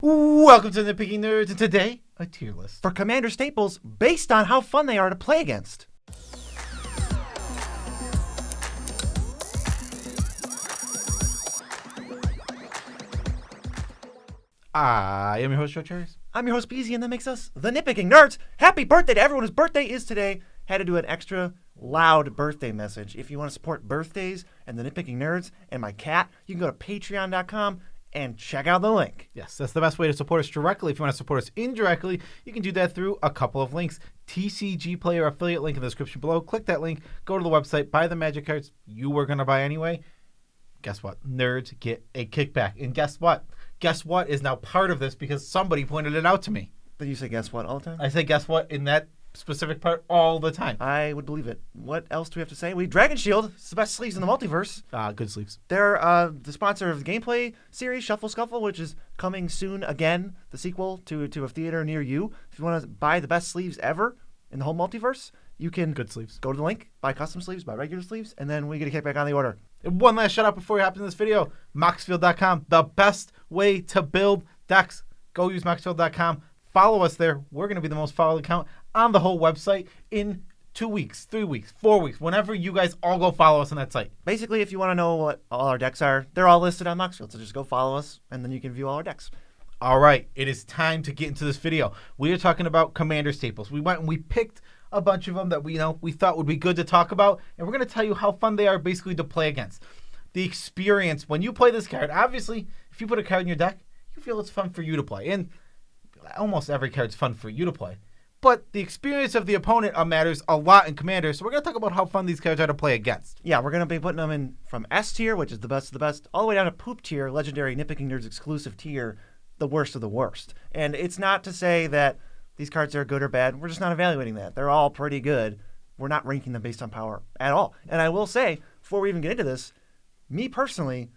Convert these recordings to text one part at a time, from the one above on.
Welcome to Nitpicking Nerds, and today, a tier list for Commander staples based on how fun they are to play against. I am your host, Joe Cherries. I'm your host, Beezy, and that makes us the Nitpicking Nerds. Happy birthday to everyone whose birthday is today. Had to do an extra loud birthday message. If you want to support birthdays and the Nitpicking Nerds and my cat, you can go to patreon.com and check out the link. Yes, that's the best way to support us directly. If you want to support us indirectly, you can do that through a couple of links. TCG Player affiliate link in the description below. Click that link, go to the website, buy the magic cards you were going to buy anyway. Guess what? Nerds get a kickback. And guess what? Guess what is now part of this because somebody pointed it out to me. Did you say guess what all the time? I say guess what in that specific part all the time. I would believe it. What else do we have to say? Dragon Shield. It's the best sleeves in the multiverse. Good sleeves. They're the sponsor of the gameplay series Shuffle Scuffle, which is coming soon again, the sequel to a theater near you. If you want to buy the best sleeves ever in the whole multiverse, you can Good sleeves. Go to the link, buy custom sleeves, buy regular sleeves, and then we get a kickback on the order. And one last shout out before we hop into this video. Moxfield.com, the best way to build decks. Go use Moxfield.com. Follow us there. We're going to be the most followed account on the whole website in 2 weeks, 3 weeks, 4 weeks, whenever you guys all go follow us on that site. Basically, if you want to know what all our decks are, they're all listed on Moxfield. So just go follow us, and then you can view all our decks. All right, it is time to get into this video. We are talking about Commander staples. We went and we picked a bunch of them that we thought would be good to talk about, and we're going to tell you how fun they are basically to play against. The experience when you play this card, obviously, if you put a card in your deck, you feel it's fun for you to play. And almost every card's fun for you to play. But the experience of the opponent matters a lot in Commander, so we're going to talk about how fun these cards are to play against. Yeah, we're going to be putting them in from S tier, which is the best of the best, all the way down to Poop tier, legendary Nitpicking Nerds exclusive tier, the worst of the worst. And it's not to say that these cards are good or bad. We're just not evaluating that. They're all pretty good. We're not ranking them based on power at all. And I will say, before we even get into this, me personally,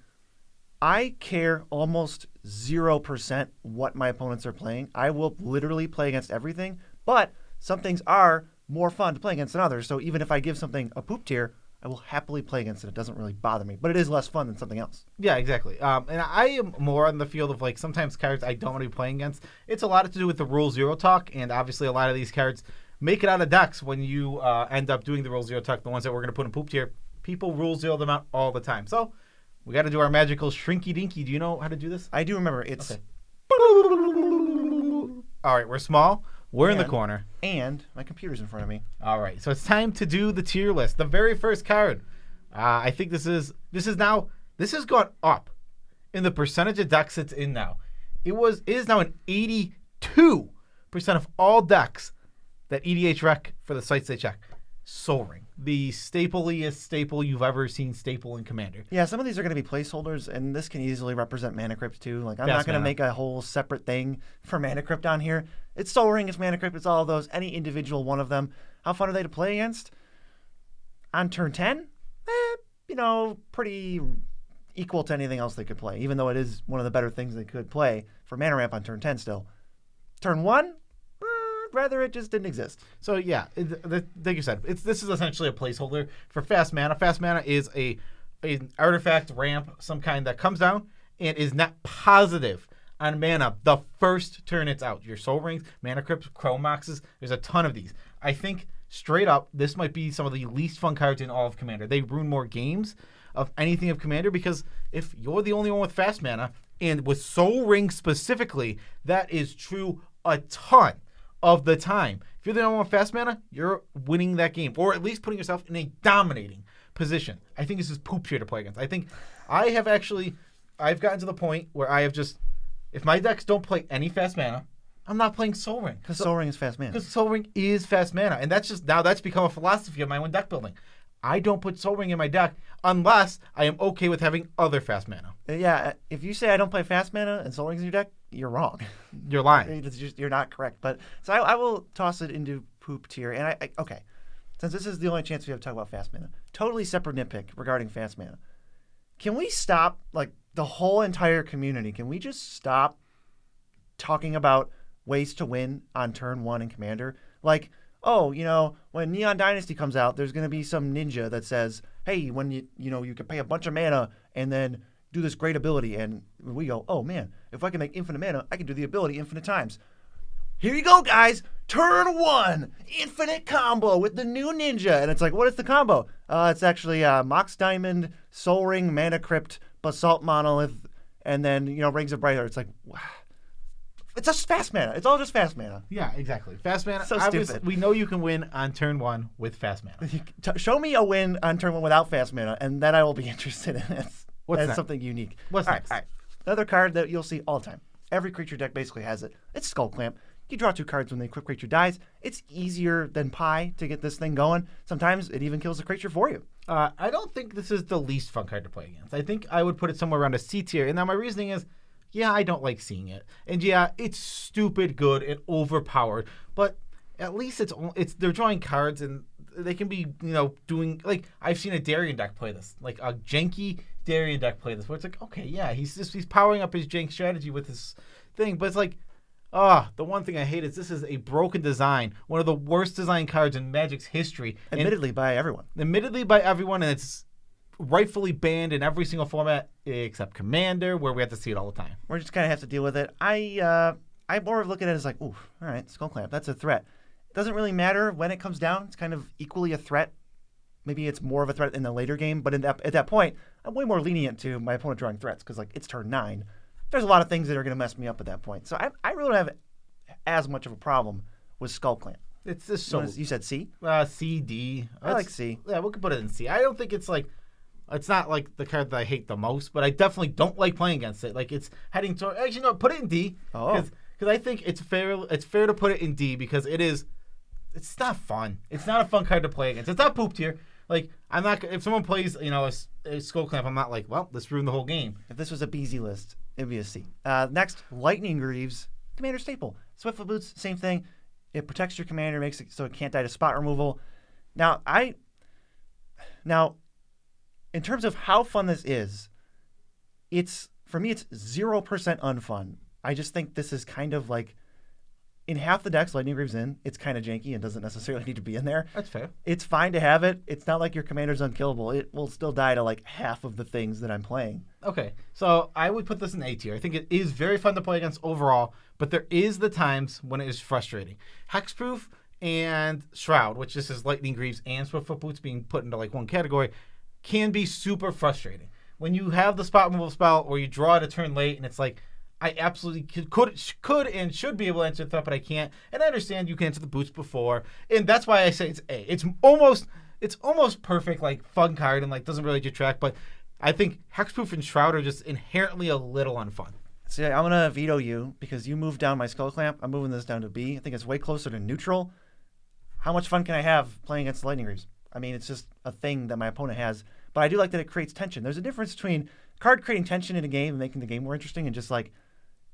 I care almost 0% what my opponents are playing. I will literally play against everything, but some things are more fun to play against than others. So even if I give something a poop tier, I will happily play against it. It doesn't really bother me, but it is less fun than something else. Yeah, exactly. And I am more on the field of like sometimes cards I don't want to be playing against. It's a lot to do with the Rule Zero talk, and obviously a lot of these cards make it out of decks when you end up doing the Rule Zero talk. The ones that we're going to put in poop tier, people Rule Zero them out all the time. So we got to do our magical Shrinky Dinky. Do you know how to do this? I do remember. It's okay. All right, we're small. We're in the corner. And my computer's in front of me. All right, so it's time to do the tier list. The very first card. I think this has gone up in the percentage of decks it's in now. It is now an 82% of all decks that EDH rec for the sites they check. Soul Ring, the stapliest staple you've ever seen staple in Commander. Yeah, some of these are going to be placeholders, and this can easily represent Mana Crypt too. Like, I'm not going to make a whole separate thing for Mana Crypt on here. It's Soul Ring, it's Mana Crypt, it's all of those. Any individual one of them. How fun are they to play against? On turn 10? Pretty equal to anything else they could play, even though it is one of the better things they could play for Mana Ramp on turn 10 still. Turn 1? Rather, it just didn't exist. So yeah, like you said, this is essentially a placeholder for fast mana. Fast mana is an artifact ramp, some kind that comes down and is net positive on mana the first turn it's out. Your Soul Rings, Mana Crypts, Chrome Moxes, there's a ton of these. I think straight up, this might be some of the least fun cards in all of Commander. They ruin more games of anything of Commander because if you're the only one with fast mana, and with Soul Ring specifically, that is true a ton of the time. If you're the only one with fast mana, you're winning that game, or at least putting yourself in a dominating position. I think this is poop tier to play against. I think I've gotten to the point where I have just, if my decks don't play any fast mana, I'm not playing Soul Ring. Because Soul Ring is fast mana. Because Soul Ring is fast mana. And that's become a philosophy of my own deck building. I don't put Soul Ring in my deck unless I am okay with having other fast mana. Yeah, if you say I don't play fast mana and Soul Ring's in your deck, you're wrong. You're lying. You're not correct. But so I will toss it into poop tier. And okay, since this is the only chance we have to talk about fast mana, totally separate nitpick regarding fast mana. Can we stop, like, the whole entire community? Can we just stop talking about ways to win on turn 1 in Commander? Like, when Neon Dynasty comes out, there's going to be some ninja that says, hey, when you can pay a bunch of mana and then do this great ability, and we go, oh man, if I can make infinite mana, I can do the ability infinite times. Here you go, guys. Turn 1, infinite combo with the new ninja. And it's like, what is the combo? It's actually Mox Diamond, Soul Ring, Mana Crypt, Basalt Monolith, and then, Rings of Brightheart. It's like, wow. It's just fast mana. It's all just fast mana. Yeah, exactly. Fast mana. So obviously, stupid. we know you can win on turn 1 with fast mana. Show me a win on turn 1 without fast mana, and then I will be interested in it. What's That's next? something unique. What's next? All right. Another card that you'll see all the time. Every creature deck basically has it. It's Skull Clamp. You draw 2 cards when the equipped creature dies. It's easier than pie to get this thing going. Sometimes it even kills the creature for you. I don't think this is the least fun card to play against. I think I would put it somewhere around a C tier. And now my reasoning is, yeah, I don't like seeing it. And yeah, it's stupid good and overpowered. But at least it's they're drawing cards and they can be, doing, like, I've seen a Darien deck play this. Like a janky Darien deck play this. Where it's like, okay, yeah, he's powering up his jank strategy with this thing. But it's like, the one thing I hate is this is a broken design. One of the worst design cards in Magic's history. Admittedly by everyone. And it's rightfully banned in every single format except Commander, where we have to see it all the time. We just kind of have to deal with it. I more look at it as like, ooh, all right, Skull Clamp, that's a threat. It doesn't really matter when it comes down. It's kind of equally a threat. Maybe it's more of a threat in the later game, but at that point, I'm way more lenient to my opponent drawing threats because, like, it's turn 9. There's a lot of things that are going to mess me up at that point. So I really don't have as much of a problem with Skull Clamp. It's just so... You said C? C, D. I like C. Yeah, we could put it in C. I don't think it's like... It's not like the card that I hate the most, but I definitely don't like playing against it. Like, it's heading toward... Actually, no, put it in D. Oh. Because I think it's fair to put it in D because it is... It's not fun. It's not a fun card to play against. It's not poop tier. Like, I'm not... If someone plays, a Skull Clamp, I'm not like, well, let's ruin the whole game. If this was a BZ list, it'd be a C. Next, Lightning Greaves, Commander staple. Swiftfoot Boots, same thing. It protects your commander, makes it so it can't die to spot removal. Now, in terms of how fun this is, for me, it's 0% unfun. I just think this is kind of like, in half the decks, Lightning Greaves in, it's kind of janky and doesn't necessarily need to be in there. That's fair. It's fine to have it. It's not like your commander's unkillable. It will still die to like half of the things that I'm playing. Okay, so I would put this in A tier. I think it is very fun to play against overall, but there is the times when it is frustrating. Hexproof and Shroud, which this is Lightning Greaves and Swiftfoot Boots being put into like one category, can be super frustrating. When you have the spot removal spell or you draw it a turn late and it's like, I absolutely could and should be able to answer the threat, but I can't. And I understand you can answer the boots before, and that's why I say it's A. It's almost perfect, like fun card, and like doesn't really detract. But I think Hexproof and Shroud are just inherently a little unfun. See, I'm gonna veto you because you moved down my Skull Clamp. I'm moving this down to B. I think it's way closer to neutral. How much fun can I have playing against Lightning Greaves? I mean, it's just a thing that my opponent has. But I do like that it creates tension. There's a difference between card creating tension in a game and making the game more interesting, and just like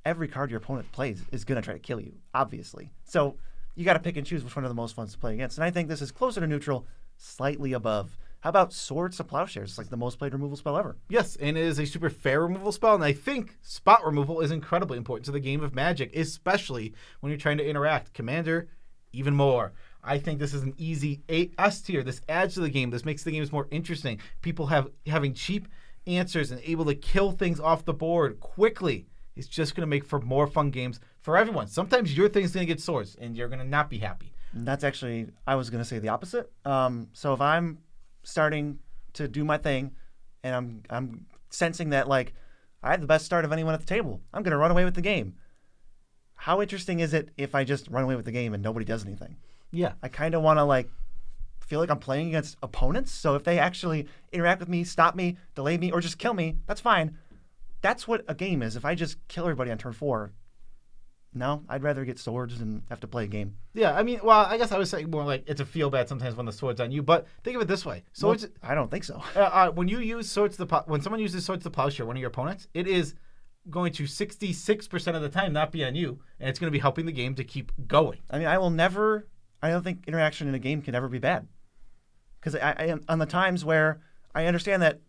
every card your opponent plays is going to try to kill you, obviously. So you got to pick and choose which one of the most fun to play against. And I think this is closer to neutral, slightly above. How about Swords to Plowshares? It's like the most played removal spell ever. Yes, and it is a super fair removal spell. And I think spot removal is incredibly important to the game of Magic, especially when you're trying to interact. Commander, even more. I think this is an easy S tier. This adds to the game. This makes the games more interesting. People having cheap answers and able to kill things off the board quickly. It's just going to make for more fun games for everyone. Sometimes your thing's going to get swords, and you're going to not be happy. And that's actually, I was going to say the opposite. So if I'm starting to do my thing, and I'm sensing that, like, I have the best start of anyone at the table, I'm going to run away with the game. How interesting is it if I just run away with the game and nobody does anything? Yeah. I kind of want to, like, feel like I'm playing against opponents. So if they actually interact with me, stop me, delay me, or just kill me, that's fine. That's what a game is. If I just kill everybody on turn 4, no, I'd rather get swords and have to play a game. Yeah, I mean, well, I guess I was saying more like it's a feel bad sometimes when the sword's on you, but think of it this way. Swords. Well, I don't think so. When you use when someone uses Swords to Plowshare, one of your opponents, it is going to 66% of the time not be on you, and it's going to be helping the game to keep going. I mean, I don't think interaction in a game can ever be bad. Because I on the times where I understand that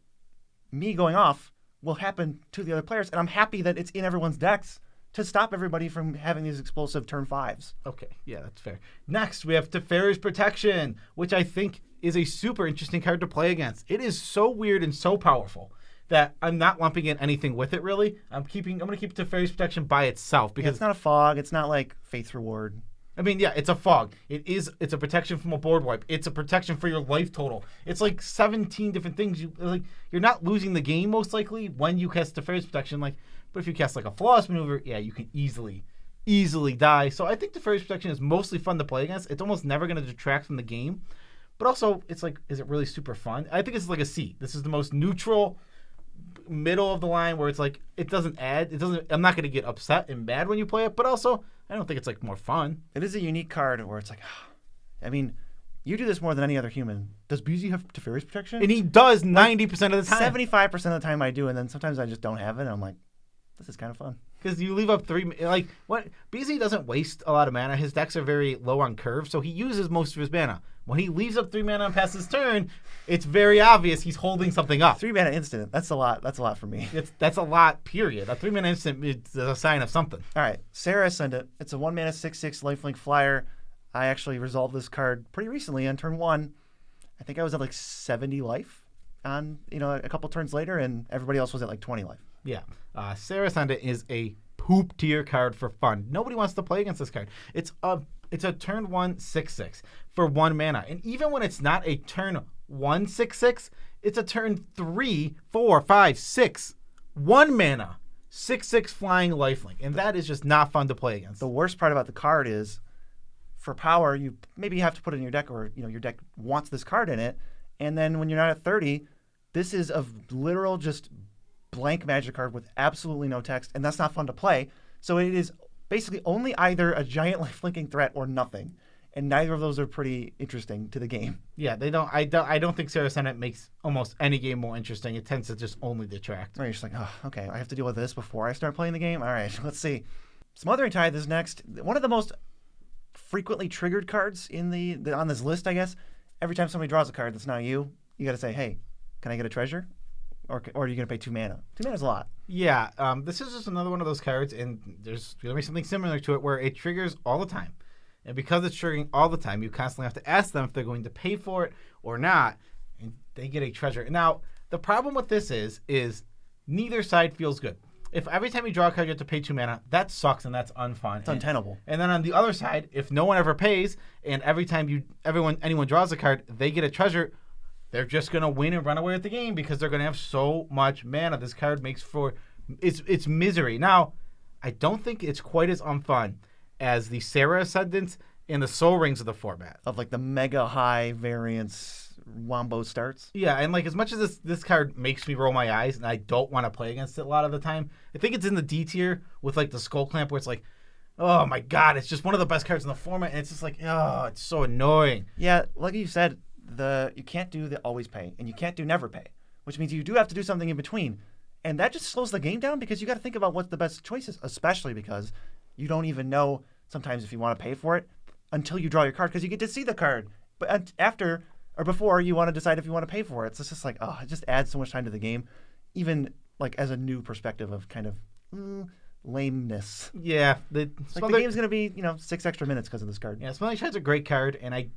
me going off will happen to the other players, and I'm happy that it's in everyone's decks to stop everybody from having these explosive turn 5s. Okay, yeah, that's fair. Next, we have Teferi's Protection, which I think is a super interesting card to play against. It is so weird and so powerful that I'm not lumping in anything with it really. I'm going to keep Teferi's Protection by itself because it's not a fog. It's not like Faith's Reward. I mean, yeah, it's a fog. It's a protection from a board wipe. It's a protection for your life total. It's like 17 different things. You're not losing the game most likely when you cast Teferi's Protection. But if you cast like a Flawless Maneuver, yeah, you can easily die. So I think Teferi's Protection is mostly fun to play against. It's almost never going to detract from the game. But also, it's like, is it really super fun? I think it's like a C. This is the most neutral middle of the line where it's like it doesn't add. I'm not going to get upset and mad when you play it, but also I don't think it's like more fun. It is a unique card where it's like, I mean, you do this more than any other human. Does BZ have Teferi's Protection? And he does 90% of the time. 75% of the time I do, and then sometimes I just don't have it. And I'm like, this is kind of fun. Because you leave up 3, BZ doesn't waste a lot of mana. His decks are very low on curve, so he uses most of his mana. When he leaves up 3 mana and passes his turn, it's very obvious he's holding something up. 3 mana instant. That's a lot. That's a lot for me. That's a lot, period. A 3 mana instant is a sign of something. All right. Sarah Ascendant. It's a 1 mana 6/6 lifelink flyer. I actually resolved this card pretty recently on turn 1. I think I was at like 70 life on, a couple turns later, and everybody else was at like 20 life. Yeah. Sarah Ascendant is a poop tier card for fun. Nobody wants to play against this card. It's a turn 1 6/6 for 1 mana. And even when it's not a turn 1 6/6, it's a turn 3, 4, 5, 6, 1 mana 6/6 flying lifelink. And that is just not fun to play against. The worst part about the card is for power, you maybe have to put it in your deck, or your deck wants this card in it. And then when you're not at 30, this is a literal just blank magic card with absolutely no text, and that's not fun to play. So it is basically only either a giant lifelinking threat or nothing, and neither of those are pretty interesting to the game. Yeah, they don't. I don't think Sarah Ascendant makes almost any game more interesting. It tends to just only detract. Right, you're just like, oh, okay, I have to deal with this before I start playing the game. All right, let's see. Smothering Tithe is next. One of the most frequently triggered cards in the on this list, I guess. Every time somebody draws a card that's not you got to say, hey, can I get a treasure? Or are you going to pay 2 mana? 2 mana is a lot. Yeah, this is just another one of those cards, and there's going to be something similar to it where it triggers all the time. And because it's triggering all the time, you constantly have to ask them if they're going to pay for it or not, and they get a treasure. Now, the problem with this is neither side feels good. If every time you draw a card you have to pay 2 mana, that sucks and that's unfun. It's untenable. And then on the other side, if no one ever pays, and every time anyone draws a card, they get a treasure, they're just going to win and run away with the game because they're going to have so much mana. This card makes for it's misery. Now, I don't think it's quite as unfun as the Sarah Ascendants and the Soul Rings of the format. Of like the mega high variance wombo starts. Yeah, and like as much as this card makes me roll my eyes and I don't want to play against it a lot of the time, I think it's in the D tier with like the Skull Clamp where it's like, oh my god, it's just one of the best cards in the format, and it's just like, oh, it's so annoying. Yeah, like you said, you can't do the always pay, and you can't do never pay, which means you do have to do something in between. And that just slows the game down because you got to think about what the best choice is, especially because you don't even know sometimes if you want to pay for it until you draw your card because you get to see the card. But after or before, you want to decide if you want to pay for it. So it's just like, oh, it just adds so much time to the game, even like as a new perspective of kind of lameness. Yeah, the game's gonna be 6 extra minutes because of this card. Yeah, Smelling Tide's a great card, and I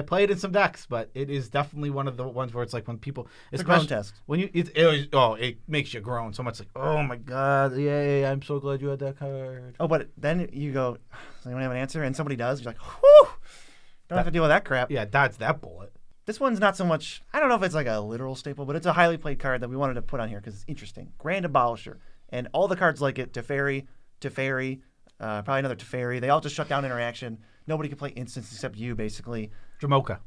play it in some decks, but it is definitely one of the ones where it's like when people, it's a groan test. When it makes you groan so much, like, oh my god, yay, I'm so glad you had that card. Oh, but then you go, does anyone have an answer? And somebody does. You're like, whew, don't have to deal with that crap. Yeah, dodge that bullet. This one's not so much. I don't know if it's like a literal staple, but it's a highly played card that we wanted to put on here because it's interesting. Grand Abolisher. And all the cards like it, Teferi, probably another Teferi. They all just shut down interaction. Nobody can play instants except you, basically. Dramoka,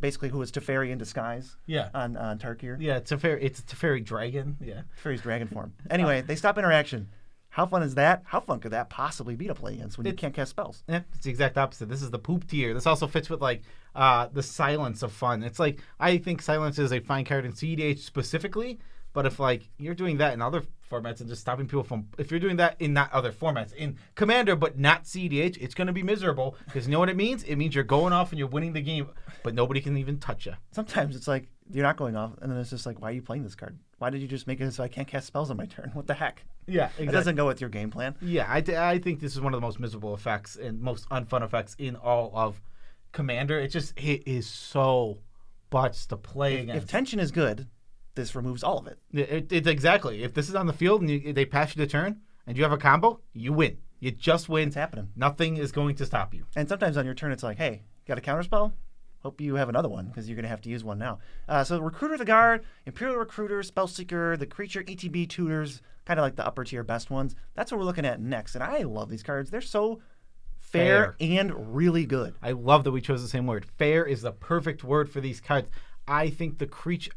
basically who is Teferi in disguise. Yeah. On Tarkir. Yeah, it's a Teferi dragon. Yeah. Teferi's dragon form. Anyway, they stop interaction. How fun is that? How fun could that possibly be to play against when you can't cast spells? Yeah, it's the exact opposite. This is the poop tier. This also fits with like the silence of fun. It's like I think silence is a fine card in CDH specifically. But if like you're doing that in other formats and just stopping people from, if you're doing that in not other formats, in Commander but not CDH, it's going to be miserable because you know what it means? It means you're going off and you're winning the game, but nobody can even touch you. Sometimes it's like you're not going off, and then it's just like, why are you playing this card? Why did you just make it so I can't cast spells on my turn? What the heck? Yeah, exactly. It doesn't go with your game plan. Yeah, I think this is one of the most miserable effects and most unfun effects in all of Commander. It is so butts to play against. If tension is good, this removes all of it. It's exactly. If this is on the field and they pass you the turn and you have a combo, you win. You just win. It's happening. Nothing is going to stop you. And sometimes on your turn, it's like, hey, got a counterspell? Hope you have another one because you're going to have to use one now. So Recruiter the Guard, Imperial Recruiter, Spellseeker, the Creature ETB tutors, kind of like the upper tier best ones. That's what we're looking at next. And I love these cards. They're so fair and really good. I love that we chose the same word. Fair is the perfect word for these cards. I think the creature,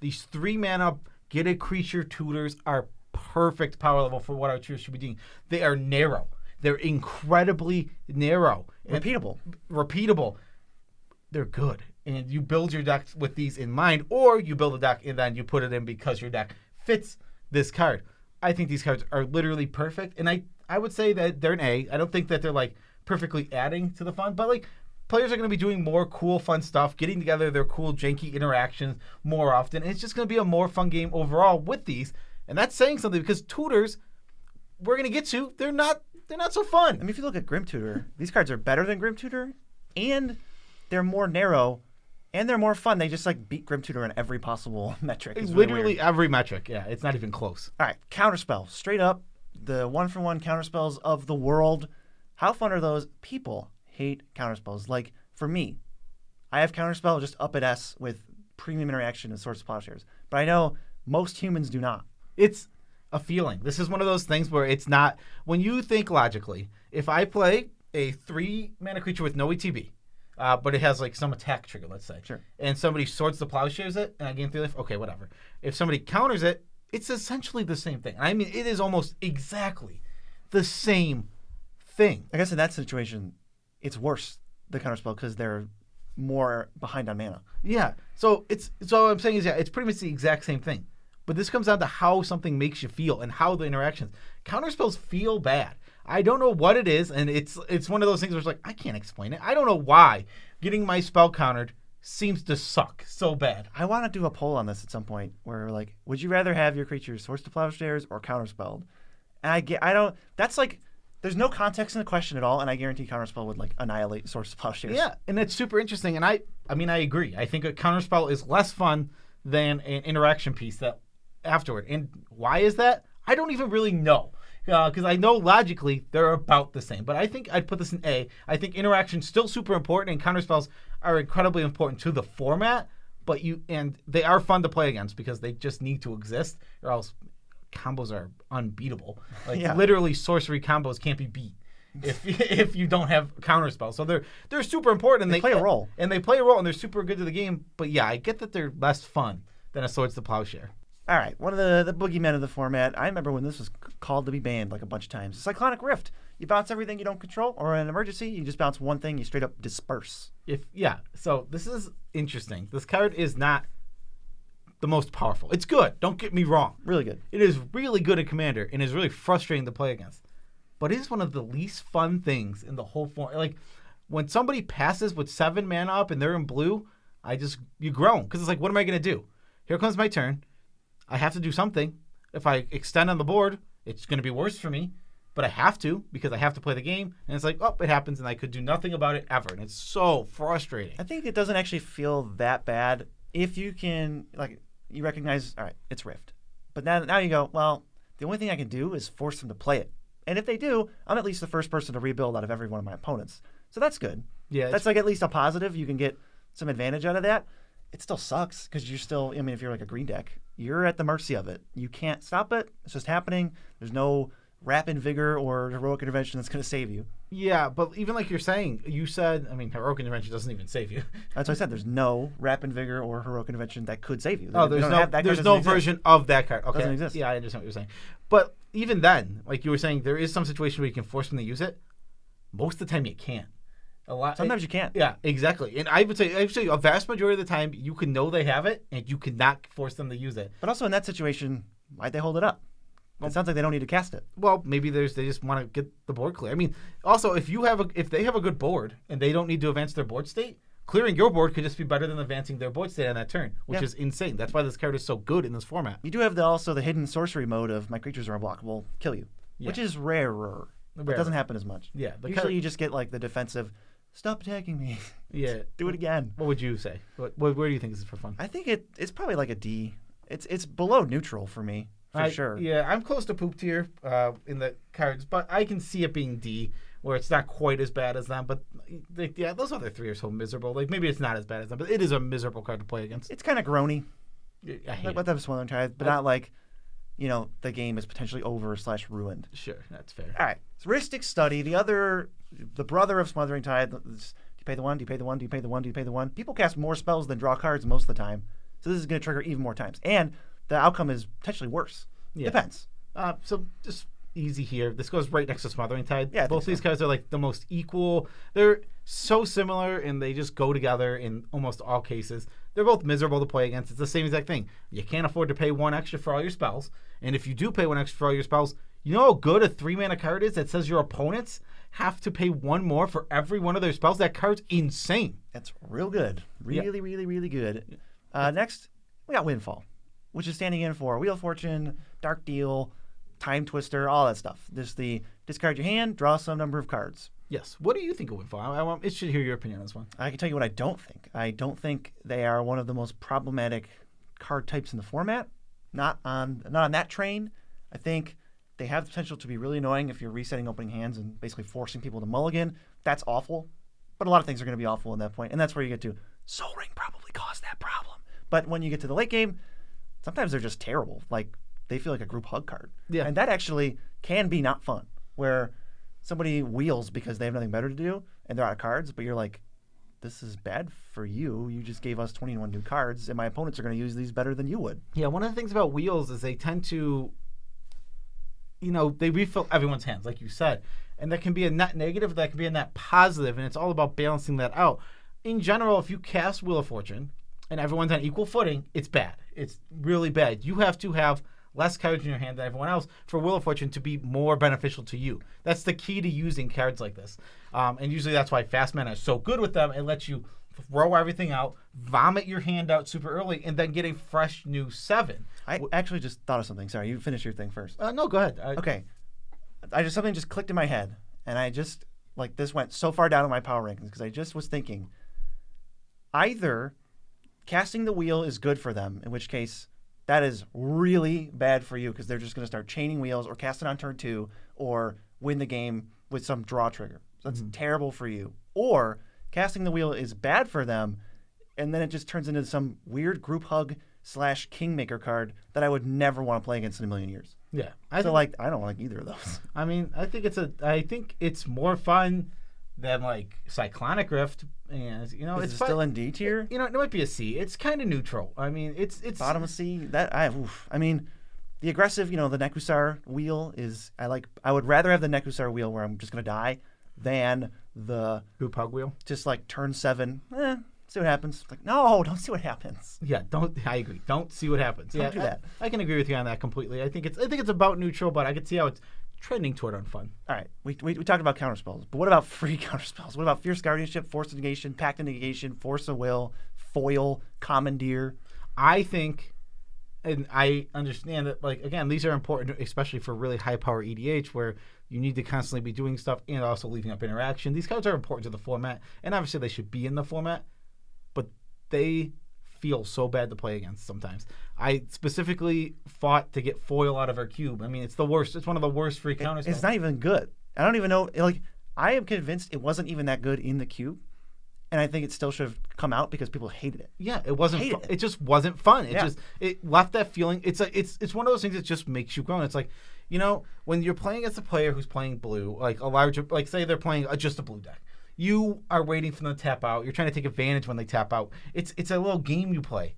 these 3 mana get a creature tutors are perfect power level for what our tutors should be doing. They are narrow. They're incredibly narrow. Repeatable. They're good. And you build your deck with these in mind, or you build a deck and then you put it in because your deck fits this card. I think these cards are literally perfect. And I would say that they're an A. I don't think that they're like perfectly adding to the fun, but like players are going to be doing more cool, fun stuff, getting together their cool, janky interactions more often. And it's just going to be a more fun game overall with these. And that's saying something because tutors, we're going to get to, they're not so fun. I mean, if you look at Grim Tutor, these cards are better than Grim Tutor, and they're more narrow, and they're more fun. They just like beat Grim Tutor in every possible metric. It's literally every metric. Yeah, it's not even close. All right, Counterspell. Straight up, the 1-for-1 counterspells of the world. How fun are those? People hate counterspells. Like, for me, I have Counterspell just up at S with premium interaction and Swords to Plowshares. But I know most humans do not. It's a feeling. This is one of those things where it's not, when you think logically, if I play a 3-mana creature with no ETB, but it has like some attack trigger, let's say, sure, and somebody Swords to Plowshares it, and I gain 3 life, okay, whatever. If somebody counters it, it's essentially the same thing. I mean, it is almost exactly the same thing. I guess in that situation, it's worse, the Counterspell, because they're more behind on mana. Yeah. So what I'm saying is, it's pretty much the exact same thing. But this comes down to how something makes you feel and how the interactions. Counterspells feel bad. I don't know what it is, and it's one of those things where it's like, I can't explain it. I don't know why getting my spell countered seems to suck so bad. I want to do a poll on this at some point where, like, would you rather have your creatures Swords to Plowshares or Counterspelled? And that's like, there's no context in the question at all, and I guarantee Counterspell would, like, annihilate Swords to Plowshares. Yeah, and it's super interesting, and I mean, I agree. I think a Counterspell is less fun than an interaction piece that afterward. And why is that? I don't even really know. Because I know logically they're about the same. But I think I'd put this in A. I think interaction's still super important, and counterspells are incredibly important to the format. But they are fun to play against because they just need to exist, or else combos are unbeatable. Like literally, sorcery combos can't be beat if you don't have counterspells. So they're super important, and they play a role. And they play a role, and they're super good to the game. But yeah, I get that they're less fun than a Swords to Plowshare. All right, one of the boogeymen of the format. I remember when this was called to be banned like a bunch of times. Cyclonic Rift. You bounce everything you don't control, or in an emergency, you just bounce one thing, you straight up disperse. So this is interesting. This card is not the most powerful. It's good, don't get me wrong. Really good. It is really good at Commander, and is really frustrating to play against. But it is one of the least fun things in the whole form. Like, when somebody passes with 7 mana up and they're in blue, you groan. Because it's like, what am I going to do? Here comes my turn. I have to do something. If I extend on the board, it's going to be worse for me. But I have to, because I have to play the game. And it's like, oh, it happens, and I could do nothing about it ever. And it's so frustrating. I think it doesn't actually feel that bad if you can, like, you recognize, all right, it's Rift. But now you go, well, the only thing I can do is force them to play it. And if they do, I'm at least the first person to rebuild out of every one of my opponents. So that's good. Yeah, that's like at least a positive. You can get some advantage out of that. It still sucks because you're still, I mean, if you're like a green deck, you're at the mercy of it. You can't stop it. It's just happening. There's no Rapid Vigor or Heroic Intervention that's going to save you. Yeah, but even like you're saying, you said, I mean, Heroic Intervention doesn't even save you. That's what I said. There's no Rapid Vigor or Heroic Intervention that could save you. There's no version of that card. Okay. Doesn't exist. Yeah, I understand what you're saying. But even then, like you were saying, there is some situation where you can force them to use it. Most of the time you can't. Sometimes you can't. Yeah, exactly. And I would say actually a vast majority of the time you can know they have it and you cannot force them to use it. But also in that situation, why'd they hold it up? It sounds like they don't need to cast it. Well, maybe they just want to get the board clear. I mean, also if they have a good board and they don't need to advance their board state, clearing your board could just be better than advancing their board state on that turn, which is insane. That's why this card is so good in this format. You do have also the hidden sorcery mode of my creatures are unblockable, kill you, which is rarer. It doesn't happen as much. Yeah, usually you just get like the defensive stop attacking me. Yeah. Do it again. What would you say? Where do you think this is for fun? I think it's probably like a D. It's below neutral for me, for sure. Yeah, I'm close to poop tier in the cards, but I can see it being D, where it's not quite as bad as them. But yeah, those other three are so miserable. Like maybe it's not as bad as them, but it is a miserable card to play against. It's kind of groany. I hate Like what type of Smothering Tide, but not like, the game is potentially over/ruined. Sure, that's fair. All right, heuristic study. The brother of Smothering Tide. Do you pay the one? Do you pay the one? Do you pay the one? Do you pay the one? People cast more spells than draw cards most of the time, so this is going to trigger even more times, and the outcome is potentially worse. Yeah. Depends. So just easy here. This goes right next to Smothering Tide. Yeah, both these cards are like the most equal. They're so similar, and they just go together in almost all cases. They're both miserable to play against. It's the same exact thing. You can't afford to pay one extra for all your spells, and if you do pay one extra for all your spells, you know how good a 3-mana card is that says your opponents have to pay one more for every one of their spells? That card's insane. That's real good. Really, really, really good. Next, we got Windfall, which is standing in for Wheel of Fortune, Dark Deal, Time Twister, all that stuff. Discard your hand, draw some number of cards. Yes. What do you think of Windfall? I should hear your opinion on this one. I can tell you what I don't think. I don't think they are one of the most problematic card types in the format. Not on that train. I think they have the potential to be really annoying if you're resetting opening hands and basically forcing people to mulligan. That's awful. But a lot of things are going to be awful in that point, and that's where you get to Soul Ring probably caused that problem. But when you get to the late game, sometimes they're just terrible. Like, they feel like a group hug card. Yeah. And that actually can be not fun, where somebody wheels because they have nothing better to do, and they're out of cards, but you're like, this is bad for you. You just gave us 21 new cards, and my opponents are going to use these better than you would. Yeah, one of the things about wheels is they tend to, they refill everyone's hands, like you said. And that can be a net negative, that can be a net positive, and it's all about balancing that out. In general, if you cast Wheel of Fortune and everyone's on equal footing, it's bad. It's really bad. You have to have less cards in your hand than everyone else for Wheel of Fortune to be more beneficial to you. That's the key to using cards like this. And usually that's why Fast Mana is so good with them. It lets you throw everything out, vomit your hand out super early, and then get a fresh new 7. I actually just thought of something. Sorry, you finish your thing first. No, go ahead. Okay. Something just clicked in my head, and I just, this went so far down in my power rankings because I just was thinking either casting the wheel is good for them, in which case that is really bad for you because they're just going to start chaining wheels or casting on turn 2 or win the game with some draw trigger. So that's terrible for you. Or casting the wheel is bad for them, and then it just turns into some weird group hug / Kingmaker card that I would never want to play against in a million years. Yeah. I don't like either of those. I mean, I think it's more fun than like Cyclonic Rift, and it's still in D tier. It might be a C. It's kind of neutral. I mean, it's bottom of C. I mean, the aggressive, the Nekusar wheel is I would rather have the Nekusar wheel where I'm just gonna die than the group hug wheel. Just like turn 7. See what happens. Like, no, don't see what happens. Yeah, I agree. Don't see what happens. Don't do that. I can agree with you on that completely. I think it's about neutral, but I can see how it's trending toward unfun. All right, we talked about counterspells, but what about free counterspells? What about Fierce Guardianship, Force of Negation, Pact of Negation, Force of Will, Foil, Commandeer? I think, and I understand that, like, again, these are important, especially for really high power EDH where you need to constantly be doing stuff and also leaving up interaction. These cards are important to the format, and obviously they should be in the format, but they feel so bad to play against sometimes. I specifically fought to get Foil out of our cube. I mean, it's the worst. It's one of the worst free counterspells. It's not even good. I don't even know. I am convinced it wasn't even that good in the cube, and I think it still should have come out because people hated it. Yeah, it wasn't. It just wasn't fun. It left that feeling. It's one of those things that just makes you groan. It's like, when you're playing against a player who's playing blue, like a larger, like say they're playing just a blue deck. You are waiting for them to tap out. You're trying to take advantage when they tap out. It's a little game you play.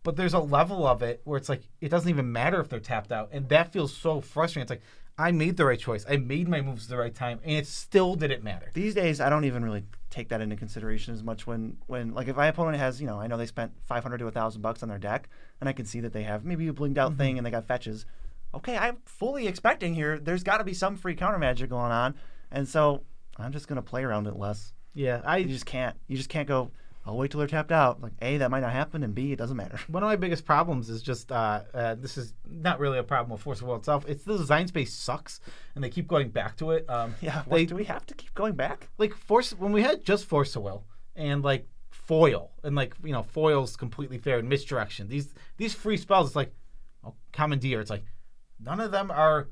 But there's a level of it where it's like, it doesn't even matter if they're tapped out. And that feels so frustrating. It's like, I made the right choice. I made my moves at the right time. And it still didn't matter. These days, I don't even really take that into consideration as much when like, if my opponent has, I know they spent $500 to $1,000 on their deck, and I can see that they have maybe a blinged out thing and they got fetches. Okay, I'm fully expecting here, there's got to be some free counter magic going on. And so I'm just going to play around it less. Yeah, you just can't go, I'll wait till they're tapped out. Like, A, that might not happen, and B, it doesn't matter. One of my biggest problems is just this is not really a problem with Force of Will itself. It's the design space sucks, and they keep going back to it. Do we have to keep going back? Like when we had just Force of Will and like foil and like foil's completely fair and misdirection. These free spells, it's like commandeer. It's like none of them are.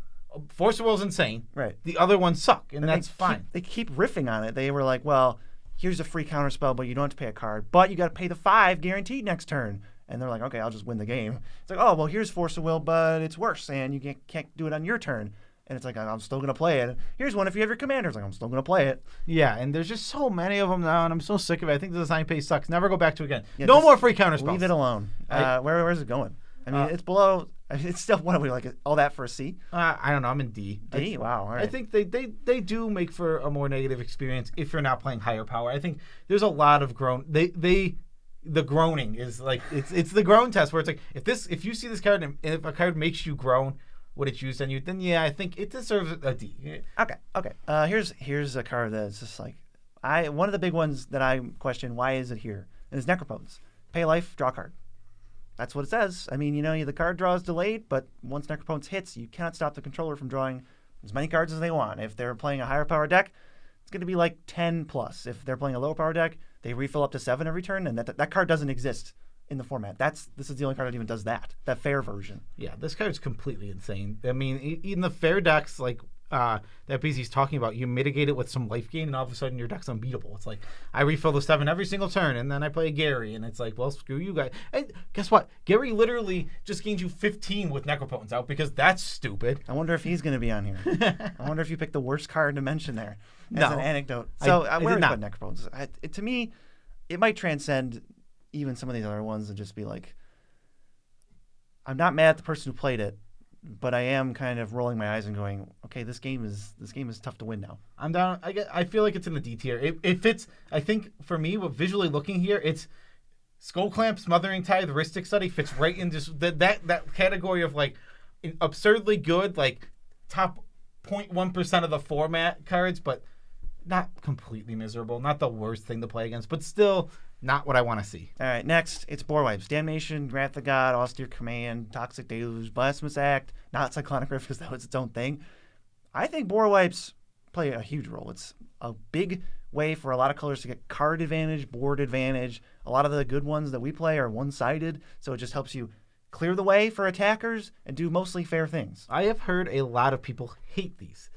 Force of Will's insane. Right. The other ones suck, and that's fine. They keep riffing on it. They were like, well, here's a free counter spell, but you don't have to pay a card. But you got to pay the 5 guaranteed next turn. And they're like, okay, I'll just win the game. It's like, oh, well, here's Force of Will, but it's worse, and you can't do it on your turn. And it's like, I'm still going to play it. Here's one if you have your commander. It's like, I'm still going to play it. Yeah, and there's just so many of them now, and I'm so sick of it. I think the design pace sucks. Never go back to it again. Yeah, no more free counter spells. Leave it alone. Where is it going? I mean, it's below. It's still, what are we, like, all that for a C? I don't know. I'm in D. D? Wow. All right. I think they do make for a more negative experience if you're not playing higher power. I think there's a lot of groan. The groaning is like it's the groan test where it's like if you see this card and if a card makes you groan when it's used on you, then yeah, I think it deserves a D. Okay. Here's a card that's just like one of the big ones that I question, why is it here? And it's Necropotence. Pay life, draw a card. That's what it says. I mean, the card draw is delayed, but once Necropotence hits, you cannot stop the controller from drawing as many cards as they want. If they're playing a higher power deck, it's going to be like 10 plus. If they're playing a lower power deck, they refill up to 7 every turn, and that card doesn't exist in the format. This is the only card that even does that fair version. Yeah, this card's completely insane. I mean, in the fair decks, like that BZ's talking about, you mitigate it with some life gain, and all of a sudden your deck's unbeatable. It's like, I refill the 7 every single turn, and then I play Gary, and it's like, well, screw you guys. And guess what? Gary literally just gains you 15 with Necropotence out, because that's stupid. I wonder if he's going to be on here. I wonder if you picked the worst card to mention there as an anecdote. So where did put Necropotence? To me, it might transcend even some of these other ones and just be like, I'm not mad at the person who played it, but I am kind of rolling my eyes and going, okay, this game is tough to win now. I'm down. I feel like it's in the D tier. It fits. I think for me, visually looking here, it's Skull Clamp, Smothering Tithe, Ristic Study fits right in just that category of like absurdly good, like top 0.1% of the format cards, but not completely miserable. Not the worst thing to play against, but still not what I want to see. All right, next, it's Board Wipes. Damnation, Wrath of God, Austere Command, Toxic Deluge, Blasphemous Act, not Cyclonic Rift because that was its own thing. I think Board Wipes play a huge role. It's a big way for a lot of colors to get card advantage, board advantage. A lot of the good ones that we play are one-sided, so it just helps you clear the way for attackers and do mostly fair things. I have heard a lot of people hate these.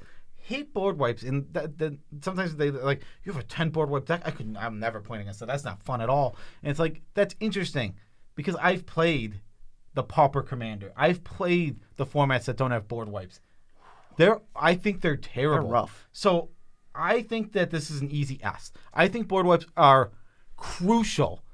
Hate board wipes, and sometimes they like, you have a 10 board wipe deck. I'm never playing against that. That's not fun at all. And it's like, that's interesting because I've played the Pauper Commander. I've played the formats that don't have board wipes. I think they're terrible. They're rough. So I think that this is an easy S. I think board wipes are crucial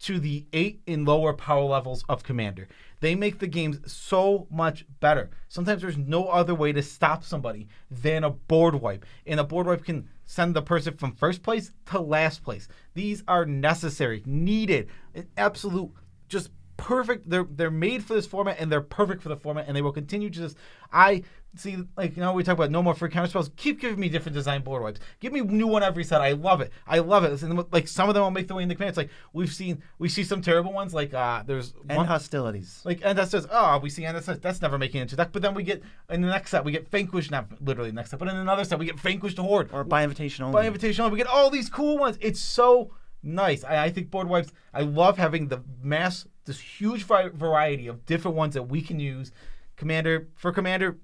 to the 8 and lower power levels of Commander. They make the games so much better. Sometimes there's no other way to stop somebody than a board wipe. And a board wipe can send the person from first place to last place. These are necessary, needed, an absolute, just perfect. They're made for this format, and they're perfect for the format, and they will continue to just... I see, like, we talk about no more free counter spells. Keep giving me different design board wipes. Give me new one every set. I love it. And, like, some of them will make the way in the command. It's like we see some terrible ones. Like there's End Hostilities. Like, and that says, we see End Hostilities. That's never making it into deck. But then we get in the next set we get Vanquish, not literally the next set, but in another set we get Vanquish to Horde or by invitation only. We get all these cool ones. It's so nice. I think board wipes. I love having this huge variety of different ones that we can use. Commander,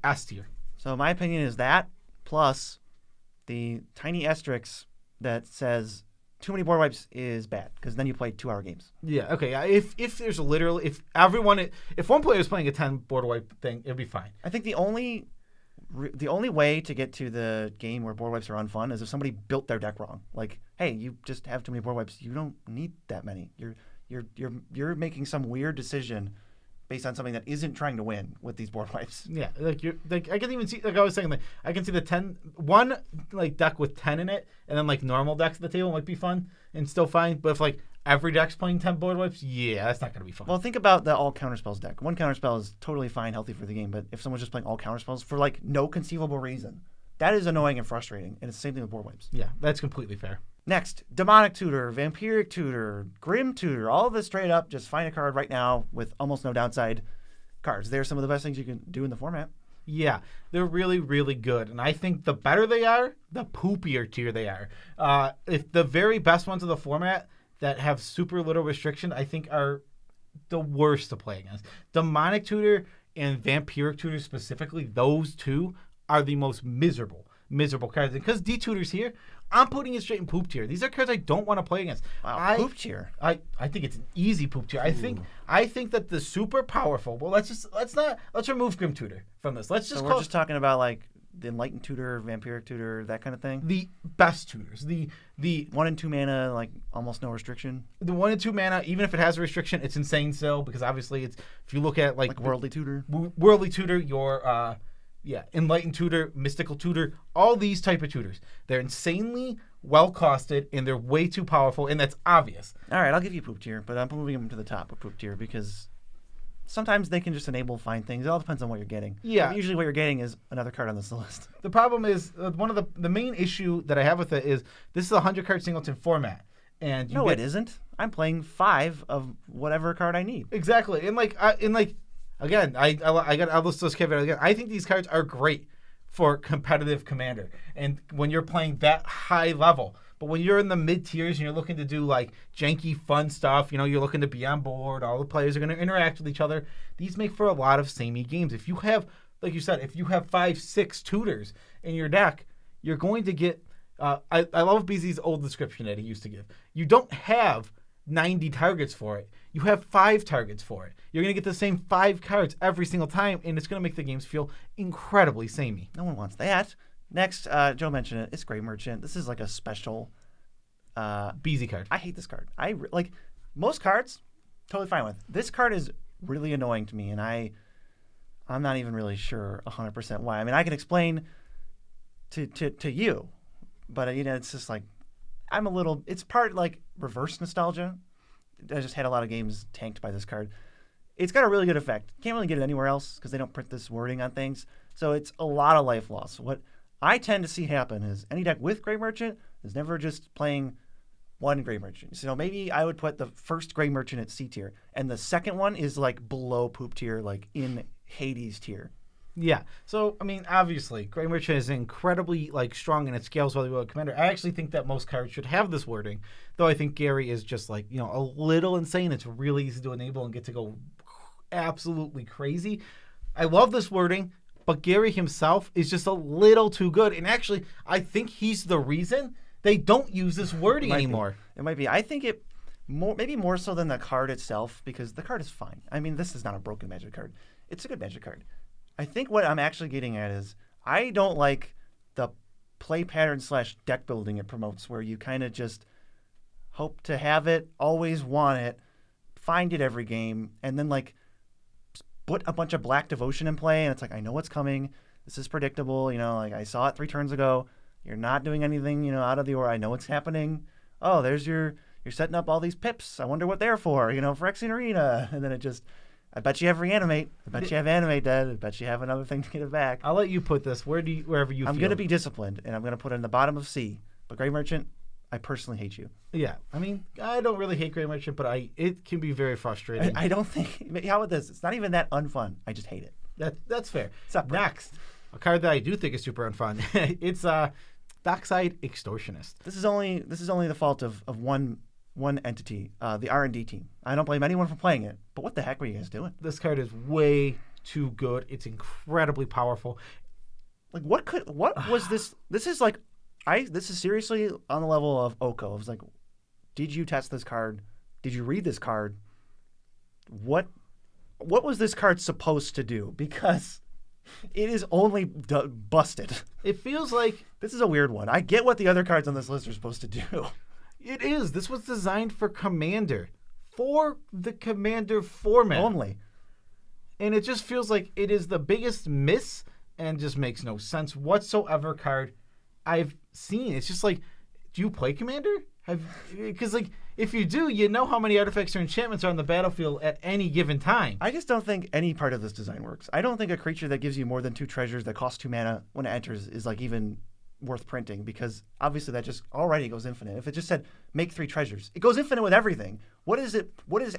S tier. So my opinion is that, plus the tiny asterisk that says too many board wipes is bad, because then you play 2-hour games. Yeah, okay. If there's literally, if one player is playing a 10 board wipe thing, it'd be fine. I think the only way to get to the game where board wipes are unfun is if somebody built their deck wrong. Like, hey, you just have too many board wipes. You don't need that many. You're making some weird decision based on something that isn't trying to win with these board wipes. Yeah, like I can even see, like I was saying, like I can see the one like deck with 10 in it, and then like normal decks at the table might be fun and still fine. But if like every deck's playing 10 board wipes, yeah, that's not gonna be fun. Well, think about the all counterspells deck. One counterspell is totally fine, healthy for the game, but if someone's just playing all counterspells for like no conceivable reason, that is annoying and frustrating. And it's the same thing with board wipes. Yeah, that's completely fair. Next, Demonic Tutor, Vampiric Tutor, Grim Tutor, all of this straight up. Just find a card right now with almost no downside cards. They're some of the best things you can do in the format. Yeah, they're really, really good. And I think the better they are, the poopier tier they are. If the very best ones of the format that have super little restriction, I think are the worst to play against. Demonic Tutor and Vampiric Tutor specifically, those two are the most miserable cards. Because D-Tutor's here, I'm putting it straight in poop tier. These are cards I don't want to play against. Wow, poop tier. I think it's an easy poop tier. I think that the super powerful. Well, let's remove Grim Tutor from this. We're just talking about like the Enlightened Tutor, Vampiric Tutor, that kind of thing. The best tutors. The 1 and 2 mana, like almost no restriction. The 1 and 2 mana, even if it has a restriction, it's insane still because obviously it's if you look at like Worldly Tutor. Worldly Tutor, your Enlightened Tutor, Mystical Tutor, all these type of tutors. They're insanely well costed and they're way too powerful, and that's obvious. All right, I'll give you poop tier, but I'm moving them to the top of poop tier because sometimes they can just enable fine things. It all depends on what you're getting. Yeah. But usually what you're getting is another card on this list. The problem is one of the main issue that I have with it is this is a 100-card singleton format. And it isn't. I'm playing 5 of whatever card I need. Exactly. Again, I'll list those caveats again. I think these cards are great for competitive Commander, and when you're playing that high level. But when you're in the mid tiers and you're looking to do like janky fun stuff, you're looking to be on board. All the players are going to interact with each other. These make for a lot of samey games. If you have, like you said, if you have 5-6 tutors in your deck, you're going to get. I love BZ's old description that he used to give. You don't have 90 targets for it. You have 5 targets for it. You're going to get the same 5 cards every single time, and it's going to make the games feel incredibly samey. No one wants that. Next, Joe mentioned it. It's Grey Merchant. This is like a special BZ card. I hate this card. Like most cards, totally fine with. This card is really annoying to me, and I'm not even really sure 100% why. I mean, I can explain to you, but it's just like it's part like reverse nostalgia. I just had a lot of games tanked by this card. It's got a really good effect. Can't really get it anywhere else because they don't print this wording on things. So it's a lot of life loss. What I tend to see happen is any deck with Grey Merchant is never just playing one Grey Merchant. So maybe I would put the first Grey Merchant at C tier, and the second one is like below poop tier, like in Hades tier. Yeah. So, I mean, obviously, Grey Merchant is incredibly strong and it scales really well with Commander. I actually think that most cards should have this wording, though I think Gary is just a little insane. It's really easy to enable and get to go absolutely crazy. I love this wording, but Gary himself is just a little too good. And actually, I think he's the reason they don't use this wording anymore. It might be. I think maybe more so than the card itself, because the card is fine. I mean, this is not a broken Magic card. It's a good Magic card. I think what I'm actually getting at is I don't like the play pattern / deck building it promotes, where you kind of just hope to have it, always want it, find it every game, and then put a bunch of Black Devotion in play, and it's like, I know what's coming. This is predictable. I saw it 3 turns ago. You're not doing anything, out of the order. I know what's happening. Oh, you're setting up all these pips. I wonder what they're for, Phyrexian Arena. And then I bet you have Reanimate. I bet you have Animate Dead. I bet you have another thing to get it back. I'll let you put this wherever you feel. I'm going to be disciplined, and I'm going to put it in the bottom of C. But Grey Merchant, I personally hate you. Yeah. I mean, I don't really hate Grey Merchant, but it can be very frustrating. I don't think... How about this? It's not even that unfun. I just hate it. That's fair. Separate. Next, a card that I do think is super unfun. It's Dockside Extortionist. This is only the fault of one entity, the R&D team. I don't blame anyone for playing it, but what the heck were you guys doing? This card is way too good. It's incredibly powerful. What was this? This is seriously on the level of Oko. It was like, did you test this card? Did you read this card? What was this card supposed to do? Because it is only busted. It feels like this is a weird one. I get what the other cards on this list are supposed to do. It is. This was designed for Commander. For the Commander format. Only. And it just feels like it is the biggest miss and just makes no sense whatsoever card I've seen. It's just do you play Commander? Because if you do, you know how many artifacts or enchantments are on the battlefield at any given time. I just don't think any part of this design works. I don't think a creature that gives you more than 2 treasures that cost 2 mana when it enters is even worth printing because obviously that just already goes infinite. If it just said make 3 treasures, it goes infinite with everything. What is it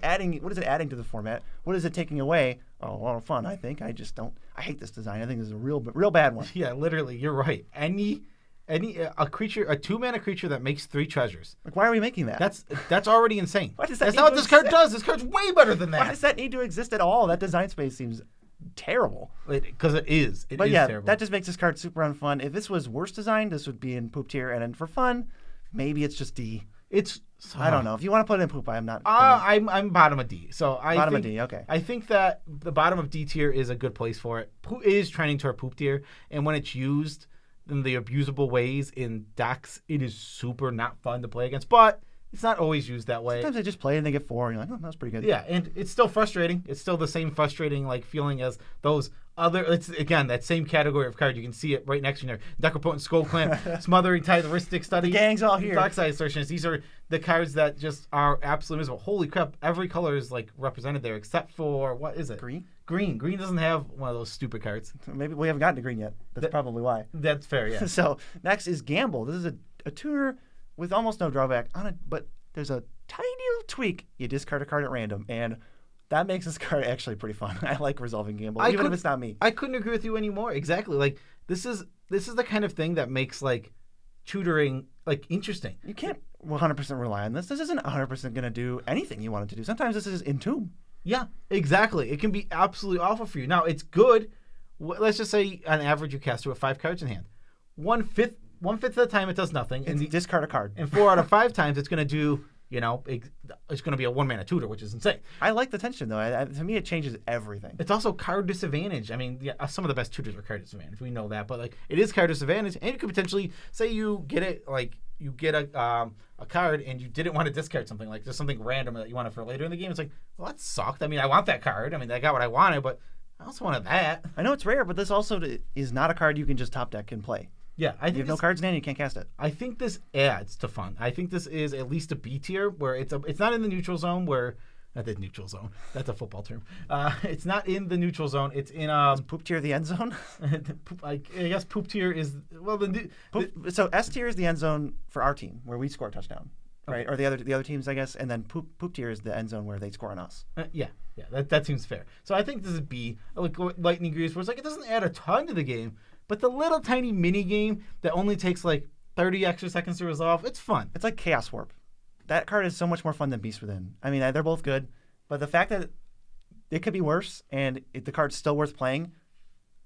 adding to the format? What is it taking away? Oh, a lot of fun, I think. I hate this design. I think this is a real bad one. Yeah, literally, you're right. A creature, a 2-mana creature that makes 3 treasures. Like, why are we making that? That's already insane. Why does that That's need not what to this card exist? does. This card's way better than that. Why does that need to exist at all? That design space seems terrible. Because it is. It But is yeah, terrible. that just makes this card super unfun. If this was worse designed, this would be in poop tier. And then for fun, maybe it's just D. I don't know. If you want to put it in poop, I'm not. I'm bottom of D. So Bottom of D, okay. I think that the bottom of D tier is a good place for it. It is trending toward poop tier, and when it's used in the abusable ways in decks, it is super not fun to play against. But it's not always used that way. Sometimes they just play and they get 4, and you're like, oh, that's pretty good. Yeah, and it's still frustrating. It's still the same frustrating feeling as those other. It's again that same category of card. You can see it right next to you there. Necropotent Skull Clamp, Smothering Tide, Heuristic Study. The gang's all here. Dark Side Assertions. These are the cards that just are absolutely miserable. Holy crap! Every color is represented there except for what is it? Green. Green doesn't have one of those stupid cards. Maybe we haven't gotten to green yet. That's probably why. That's fair. Yeah. So next is Gamble. This is a tuner with almost no drawback on it, but there's a tiny little tweak. You discard a card at random, and that makes this card actually pretty fun. I like resolving Gamble, even if it's not me. I couldn't agree with you anymore. Exactly. This is the kind of thing that makes tutoring interesting. You can't 100% rely on this. This isn't 100% going to do anything you want it to do. Sometimes this is entomb. Yeah, exactly. It can be absolutely awful for you. Now, it's good. Let's just say on average you cast it with 5 cards in hand. One-fifth of the time it does nothing. And discard a card. And 4 out of 5 times it's going to do, it's going to be a 1-mana tutor, which is insane. I like the tension, though. To me, it changes everything. It's also card disadvantage. I mean, some of the best tutors are card disadvantage. We know that. But, it is card disadvantage. And you could potentially, say you get it, you get a card and you didn't want to discard something, just something random that you wanted for later in the game. It's like, well, that sucked. I mean, I want that card. I mean, I got what I wanted, but I also wanted that. I know it's rare, but this also is not a card you can just top deck and play. Yeah, I think you have no cards in hand, you can't cast it. I think this adds to fun. I think this is at least a B tier where it's not in the neutral zone where not the neutral zone. That's a football term. It's not in the neutral zone. It's in is poop tier the end zone. I guess poop tier is so S tier is the end zone for our team where we score a touchdown, right? Or the other teams, I guess, and then poop tier is the end zone where they score on us. Yeah, that seems fair. So I think this is B, like Lightning Greaves, where it's it doesn't add a ton to the game. But the little tiny mini game that only takes 30 extra seconds to resolve, it's fun. It's like Chaos Warp. That card is so much more fun than Beast Within. I mean, they're both good, but the fact that it could be worse and the card's still worth playing,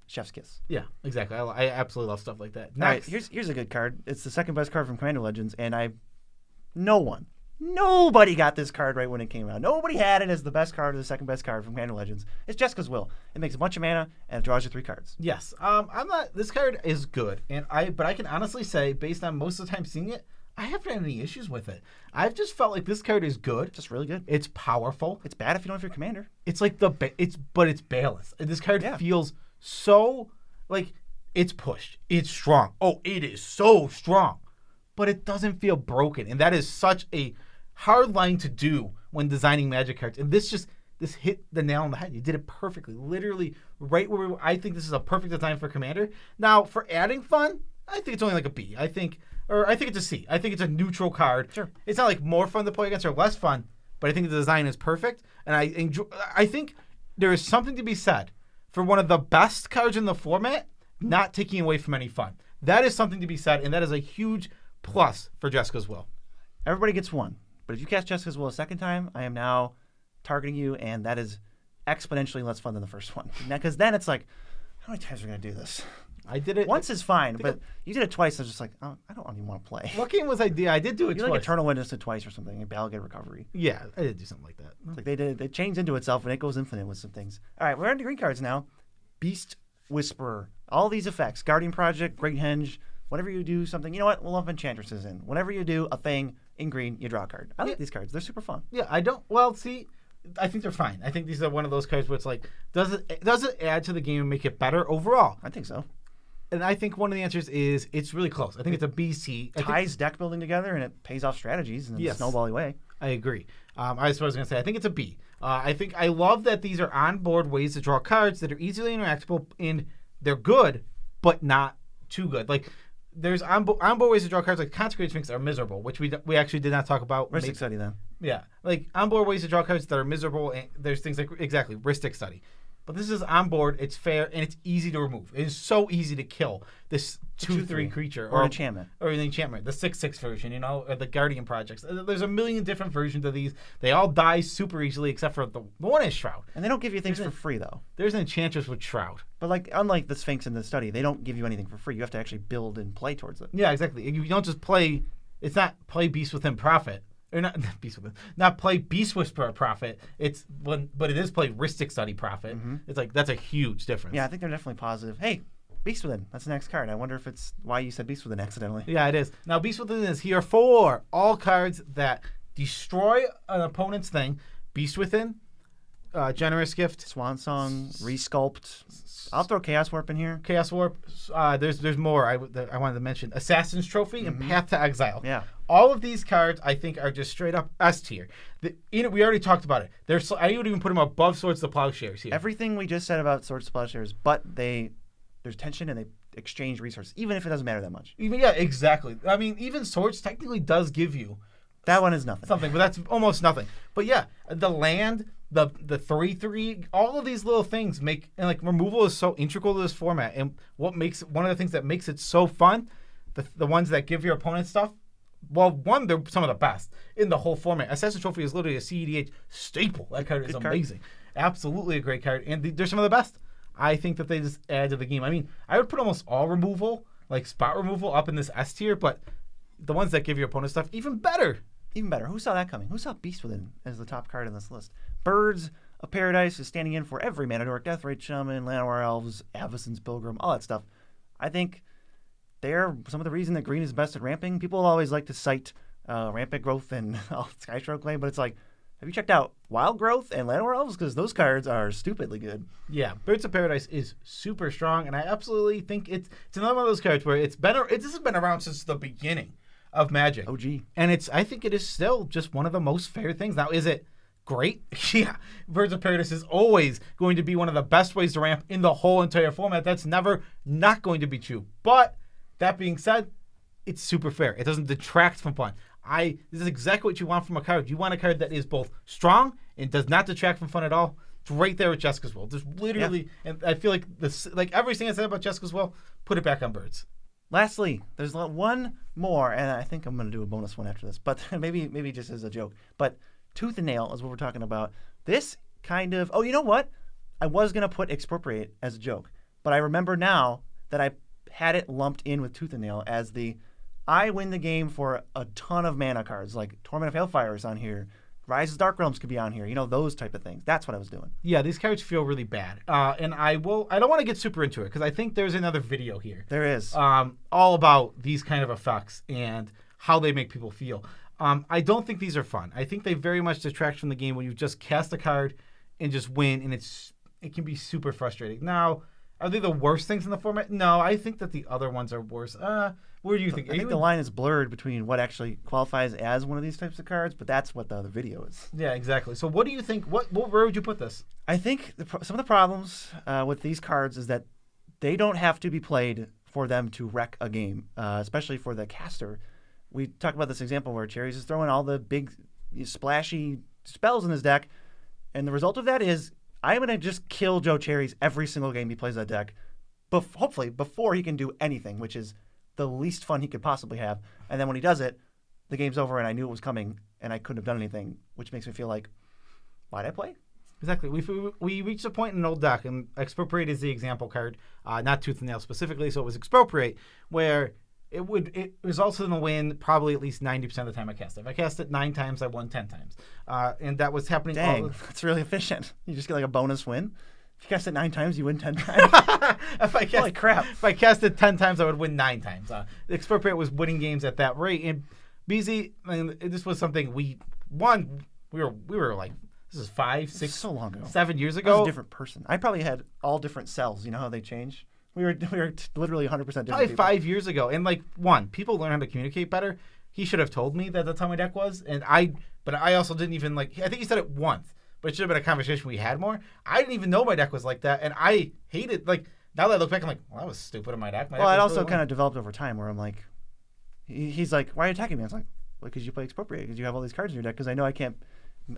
chef's kiss. Yeah, exactly. I absolutely love stuff like that. Next. All right, here's a good card. It's the second best card from Commander Legends, and nobody got this card right when it came out. Nobody had it as the best card or the second best card from Commander Legends. It's Jessica's Will. It makes a bunch of mana and it draws you 3 cards. Yes. This card is good, but I can honestly say, based on most of the time seeing it, I haven't had any issues with it. I've just felt like this card is good. Just really good. It's powerful. It's bad if you don't have your commander. It's but it's balanced. This card feels so it's pushed. It's strong. Oh, it is so strong. But it doesn't feel broken. And that is such a hard line to do when designing Magic cards. And this hit the nail on the head. You did it perfectly. Literally right where I think this is a perfect design for Commander. Now, for adding fun, I think it's only a B. I think it's a C. I think it's a neutral card. Sure. It's not more fun to play against or less fun, but I think the design is perfect. And I think there is something to be said for one of the best cards in the format not taking away from any fun. That is something to be said, and that is a huge plus for Jessica's Will. Everybody gets 1. But if you cast Jessica's Will a second time, I am now targeting you, and that is exponentially less fun than the first one. Because then it's how many times are we going to do this? I did it. Once is fine, but you did it twice. I was just oh, I don't even want to play. What game was I did? I did do it twice. Eternal Witness did twice or something, and Balgate Recovery. Yeah, I did do something like that. It's they changed into itself, and it goes infinite with some things. All right, we're on to green cards now. Beast Whisperer. All these effects. Guardian Project, Great Henge. Whenever you do something, you know what? We'll lump Enchantresses in. Whenever you do a thing in green, you draw a card. I like these cards. They're super fun. Yeah, I don't. Well, see, I think they're fine. I think these are one of those cards where it's does it add to the game and make it better overall? I think so. And I think one of the answers is it's really close. I think it's a BC. Ties deck building together and it pays off strategies in a snowbally way. I agree. I was going to say, I think it's a B. I think I love that these are on-board ways to draw cards that are easily interactable and they're good, but not too good. there's onboard ways to draw cards like Consecrated Sphinx are miserable, which we actually did not talk about. Ristic Study, then. Yeah, like onboard ways to draw cards that are miserable. And there's things like Ristic Study. But this is on board, it's fair, and it's easy to remove. It is so easy to kill this 2/3 creature. Or an enchantment. Or an enchantment. The 6/6 version, or the Guardian Projects. There's a million different versions of these. They all die super easily, except for the one is Shroud. And they don't give you things for free, though. There's an Enchantress with Shroud. But unlike the Sphinx in the study, they don't give you anything for free. You have to actually build and play towards it. Yeah, exactly. You don't just play, it's not play Beast Within Profit. Or not not play Beast Whisperer Profit. But it is play Ristic Study Profit. Mm-hmm. It's like that's a huge difference. Yeah, I think they're definitely positive. Hey, Beast Within, that's the next card. I wonder if it's why you said Beast Within accidentally. Yeah, it is. Now Beast Within is here for all cards that destroy an opponent's thing. Beast Within, Generous Gift, Swan Song, Resculpt. I'll throw Chaos Warp in here. Chaos Warp. There's more I wanted to mention. Assassin's Trophy and Path to Exile. Yeah. All of these cards, I think, are just straight up S tier. We already talked about it. I would even put them above Swords to Plowshares here. Everything we just said about Swords to Plowshares, but there's tension and they exchange resources, even if it doesn't matter that much. Yeah, exactly. I mean, even Swords technically does give you that one is nothing. Something, but that's almost nothing. But yeah, the land, the 3/3, all of these little things make, and like removal is so integral to this format. And one of the things that makes it so fun, the ones that give your opponent stuff. Well, they're some of the best in the whole format. Assassin's Trophy is literally a CEDH staple. That card is amazing. Absolutely a great card. And they're some of the best. I think that they just add to the game. I mean, I would put almost all removal, like spot removal, up in this S tier, but the ones that give your opponent stuff, even better. Even better. Who saw that coming? Who saw Beast Within as the top card in this list? Birds of Paradise is standing in for every mana dork, Deathrite Shaman, Llanowar Elves, Avacyn's Pilgrim, all that stuff. I think they're some of the reason that green is best at ramping. People always like to cite rampant growth and Skystroke Lane, but it's like, have you checked out Wild Growth and Llanowar Elves? Because those cards are stupidly good. Yeah, Birds of Paradise is super strong, and I absolutely think it's another one of those cards where this has been around since the beginning of Magic. OG. And I think it is still just one of the most fair things. Now, is it great? Yeah. Birds of Paradise is always going to be one of the best ways to ramp in the whole entire format. That's never not going to be true. But that being said, it's super fair. It doesn't detract from fun. This is exactly what you want from a card. You want a card that is both strong and does not detract from fun at all. It's right there with Jessica's Will. There's literally, and I feel like everything I said about Jessica's Will, put it back on Birds. Lastly, there's one more, and I think I'm going to do a bonus one after this, but maybe just as a joke. But Tooth and Nail is what we're talking about. This kind of, you know what? I was going to put Expropriate as a joke, but I remember now that I had it lumped in with Tooth and Nail as I win the game for a ton of mana cards, like Torment of Hailfire is on here. Rise of Dark Realms could be on here. Those type of things. That's what I was doing. Yeah, these cards feel really bad. And I don't want to get super into it because I think there's another video here. There is. All about these kind of effects and how they make people feel. I don't think these are fun. I think they very much detract from the game when you just cast a card and just win, and it can be super frustrating. Now, are they the worst things in the format? No, I think that the other ones are worse. What do you think? I think the line is blurred between what actually qualifies as one of these types of cards, but that's what the other video is. Yeah, exactly. So what do you think? Where would you put this? I think some of the problems with these cards is that they don't have to be played for them to wreck a game, especially for the caster. We talked about this example where Cherries is throwing all the big splashy spells in his deck, and the result of that is I'm going to just kill Joe Cherries every single game he plays that deck, hopefully before he can do anything, which is the least fun he could possibly have. And then when he does it, the game's over and I knew it was coming and I couldn't have done anything, which makes me feel like, why'd I play? Exactly. We reached a point in an old deck, and Expropriate is the example card, not Tooth and Nail specifically, so it was Expropriate, where it resulted in a win probably at least 90% of the time I cast it. If I cast it 9 times, I won 10 times. And that was happening. Dang, that's really efficient. You just get like a bonus win. If you cast it 9 times, you win 10 times. Holy crap. If I cast it 10 times, I would win 9 times. Expropriate was winning games at that rate. And BZ, this was something we were like, this is 5, 6, so long ago. 7 years ago. I was a different person. I probably had all different cells. You know how they change? We were literally 100% different Probably people. 5 years ago. And people learn how to communicate better. He should have told me that that's how my deck was. But I also didn't even I think he said it once. But it should have been a conversation we had more. I didn't even know my deck was like that, and I hated Now that I look back, I'm like, well, that was stupid in my deck. Well, it also kind of developed over time where I'm like, he's like, why are you attacking me? I was like, well, because you play Expropriate, because you have all these cards in your deck, because I know I can't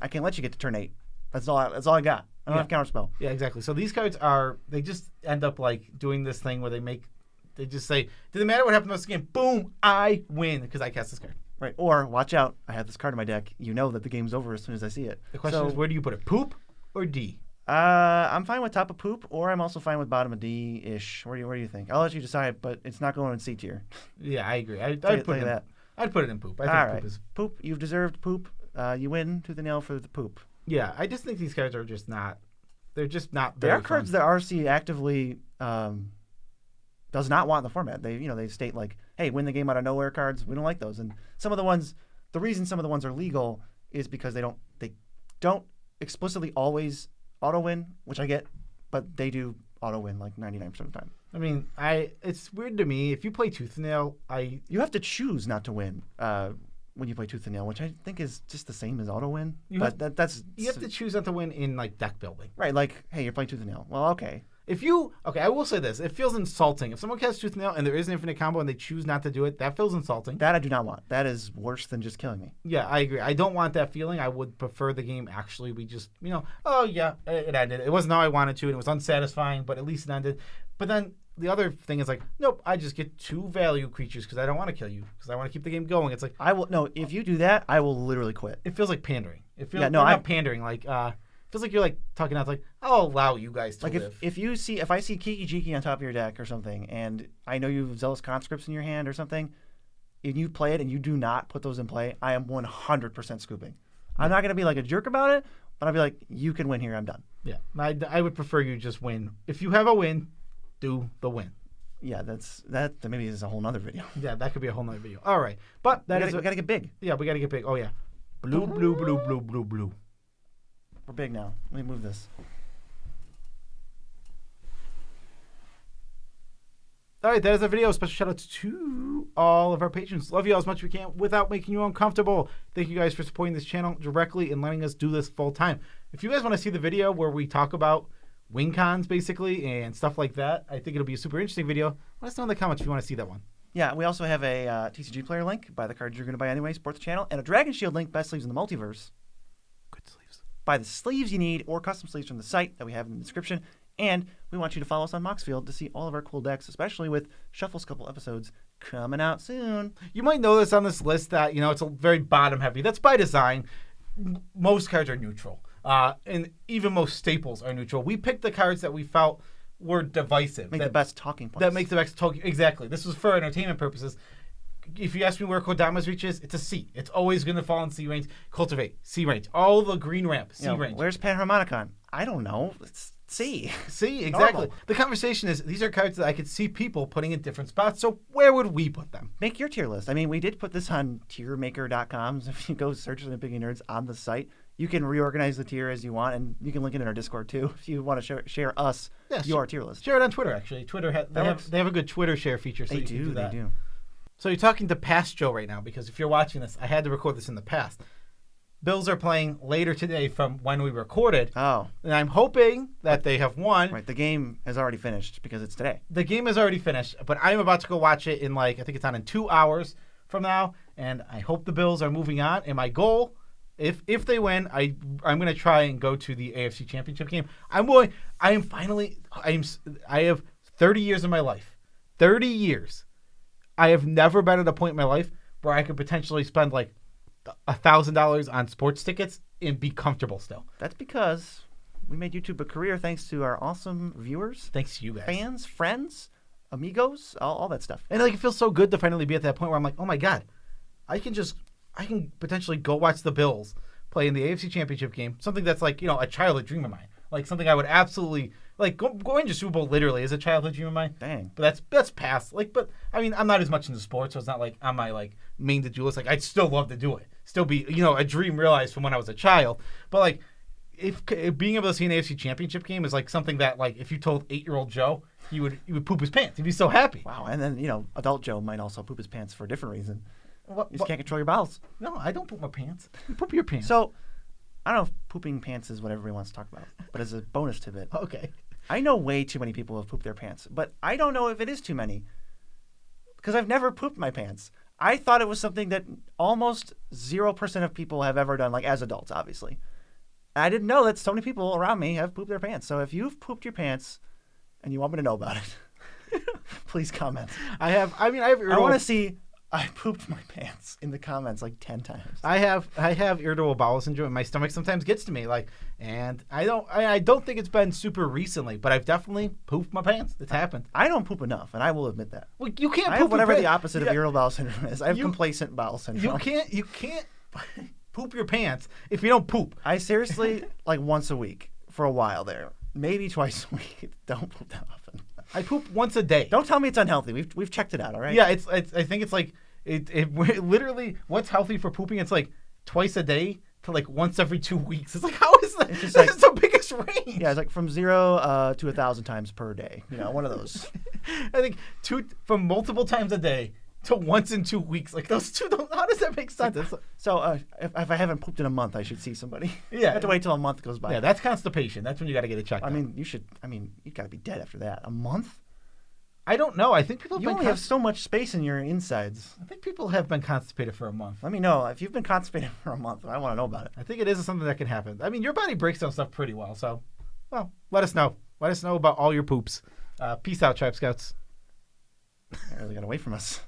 let you get to turn 8. That's all I got. I don't have Counterspell. Yeah, exactly. So these cards they just end up like doing this thing where they just say, doesn't matter what happened to us again, boom, I win because I cast this card. Right. Or, watch out, I have this card in my deck. You know that the game's over as soon as I see it. The question is, where do you put it? Poop or D? I'm fine with top of poop, or I'm also fine with bottom of D-ish. Where do you think? I'll let you decide, but it's not going in C tier. Yeah, I agree. I'd put it in poop. I think all right. poop is... Poop, you've deserved poop. You win tooth and nail for the poop. Yeah, I just think these cards are just not... They're just not very There are cards that RC actively does not want in the format. They state like, hey, win the game out of nowhere cards. We don't like those. And some of the ones, the reason some of the ones are legal is because they don't explicitly always auto win, which I get, but they do auto win like 99% of the time. I mean, it's weird to me. If you play Tooth and Nail, you have to choose not to win when you play Tooth and Nail, which I think is just the same as auto win. You have to choose not to win in like deck building. Right, like, hey, you're playing Tooth and Nail. Well, okay. I will say this. It feels insulting. If someone casts Tooth and Nail and there is an infinite combo and they choose not to do it, that feels insulting. That I do not want. That is worse than just killing me. Yeah, I agree. I don't want that feeling. I would prefer the game actually we just, oh yeah, it ended. It wasn't how I wanted to and it was unsatisfying, but at least it ended. But then the other thing is like, nope, I just get 2 value creatures because I don't want to kill you because I want to keep the game going. It's like if you do that, I will literally quit. It feels like pandering. Not pandering. Like feels like you're like talking out like, I'll allow you guys to live. If I see Kiki Jiki on top of your deck or something, and I know you have Zealous Conscripts in your hand or something, and you play it and you do not put those in play, I am 100% scooping. I'm not going to be like a jerk about it, but I'll be like, you can win here, I'm done. Yeah, I would prefer you just win. If you have a win, do the win. Yeah, that maybe is a whole nother video. Yeah, that could be a whole nother video. All right, but we got to get big. Yeah, we got to get big. Oh yeah, blue, blue, blue, blue, blue, blue. We're big now. Let me move this. All right, that is our video. Special shout out to all of our patrons. Love you all as much as we can without making you uncomfortable. Thank you guys for supporting this channel directly and letting us do this full time. If you guys want to see the video where we talk about win cons basically and stuff like that, I think it'll be a super interesting video. Let us know in the comments if you want to see that one. Yeah, we also have a TCG player link. Buy the cards you're going to buy anyway. Support the channel. And a Dragon Shield link. Best sleeves in the multiverse. Good sleeves. Buy the sleeves you need or custom sleeves from the site that we have in the description. And we want you to follow us on Moxfield to see all of our cool decks, especially with Shuffle's couple episodes coming out soon. You might notice on this list that, it's a very bottom heavy. That's by design. Most cards are neutral. And even most staples are neutral. We picked the cards that we felt were divisive. Make the best talking points. That makes the best talking. Exactly. This was for entertainment purposes. If you ask me where Kodama's reach is, it's a C. It's always going to fall in C range. Cultivate, C range. All the green ramp, C range. Where's Panharmonicon? I don't know. It's C. C, exactly. Normal. The conversation is, these are cards that I could see people putting in different spots, so where would we put them? Make your tier list. I mean, we did put this on tiermaker.com. So if you go search for Nitpicking Nerds on the site, you can reorganize the tier as you want, and you can link it in our Discord, too, if you want to share us your tier list. Share it on Twitter, actually. Twitter they have a good Twitter share feature, so you can do that. They do. So you're talking to past Joe right now, because if you're watching this, I had to record this in the past. Bills are playing later today from when we recorded. Oh. And I'm hoping that they have won. Right, the game has already finished because it's today. The game has already finished, but I'm about to go watch it in I think it's on in 2 hours from now, and I hope the Bills are moving on. And my goal, if they win, I'm going to try and go to the AFC Championship game. I have 30 years of my life. 30 years. I have never been at a point in my life where I could potentially spend $1,000 on sports tickets and be comfortable still. That's because we made YouTube a career thanks to our awesome viewers. Thanks to you guys. Fans, friends, amigos, all that stuff. And it feels so good to finally be at that point where I'm like, oh my God, I can potentially go watch the Bills play in the AFC Championship game. Something that's a childhood dream of mine. Something I would absolutely going to Super Bowl literally is a childhood dream of mine. Dang. But that's past. But I mean, I'm not as much into sports, so it's not on my main to do list. I'd still love to do it. Still be a dream realized from when I was a child. But if being able to see an AFC Championship game is something that if you told 8-year-old Joe, he would poop his pants. He'd be so happy. Wow. And then adult Joe might also poop his pants for a different reason. You just can't control your bowels. No, I don't poop my pants. You poop your pants. So I don't know if pooping pants is what everybody wants to talk about, but as a bonus tidbit. Okay. I know way too many people have pooped their pants, but I don't know if it is too many because I've never pooped my pants. I thought it was something that almost 0% of people have ever done, like as adults, obviously. I didn't know that so many people around me have pooped their pants. So if you've pooped your pants and you want me to know about it, please comment. I have I want to see I pooped my pants in the comments like 10 times. I have irritable bowel syndrome, and my stomach sometimes gets to me. And I don't think it's been super recently, but I've definitely pooped my pants. It's happened. I don't poop enough, and I will admit that. Well, you can't. I poop have whatever your the opposite of irritable bowel syndrome is. I have complacent bowel syndrome. You can't poop your pants if you don't poop. I seriously like once a week for a while there, maybe twice a week. Don't poop that often. I poop once a day. Don't tell me it's unhealthy. We've checked it out, all right? Yeah, it's I think it's like it literally what's healthy for pooping. It's like twice a day to like once every 2 weeks. It's like how is that? It's just this is the biggest range. Yeah, it's like from 0 to 1,000 times per day. You know, one of those. I think from multiple times a day to once in 2 weeks. Like those two don't. How does that make sense? So if I haven't pooped in a month, I should see somebody. Yeah, I have to wait till a month goes by. Yeah, that's constipation. That's when you got to get it checked. I mean, you got to be dead after that. A month? I don't know. I think people you only have so much space in your insides. I think people have been constipated for a month. Let me know if you've been constipated for a month. I want to know about it. I think it is something that can happen. I mean, your body breaks down stuff pretty well. So, well, let us know. Let us know about all your poops. Peace out, Tribe Scouts. They really got away from us.